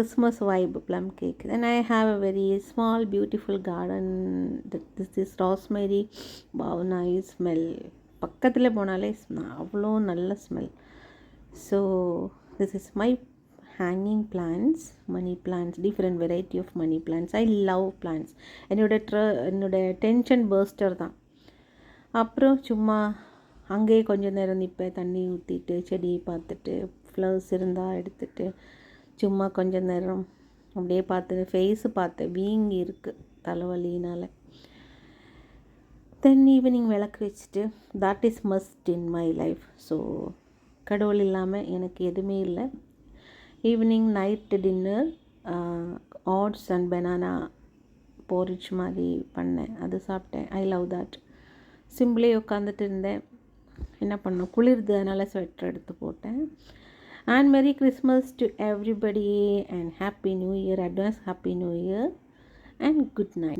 Christmas vibe plum cake. Then I have a very small beautiful garden. This is rosemary. Wow, nice smell. பக்கத்தில் போனாலே அவ்வளோ நல்ல smell. So this is my hanging plants, money plants, different variety of money plants. I love plants. என்னோட tension buster தான். அப்புறம் சும்மா அங்கேயே கொஞ்சம் நேரம் நிற்பேன், தண்ணி ஊற்றிட்டு செடியை பார்த்துட்டு ஃப்ளவர்ஸ் இருந்தால் எடுத்துகிட்டு சும்மா கொஞ்சம் நேரம் அப்படியே பார்த்து ஃபேஸு பார்த்தேன், வீங்கி இருக்குது தலைவலினால். தென் ஈவினிங் விளக்கு வச்சுட்டு that is must in my life. So கடவுள் இல்லாமல் எனக்கு எதுவுமே இல்லை. Evening night dinner oats and banana porridge மாதிரி பண்ணேன், அது சாப்பிட்டேன். I love that. சிம்பிளே உட்காந்துட்டு இருந்தேன், என்ன பண்ணோம், குளிர்து, அதனால் ஸ்வெட்டர் எடுத்து போட்டேன். And Merry Christmas to everybody and Happy New Year, advance Happy New Year and good night.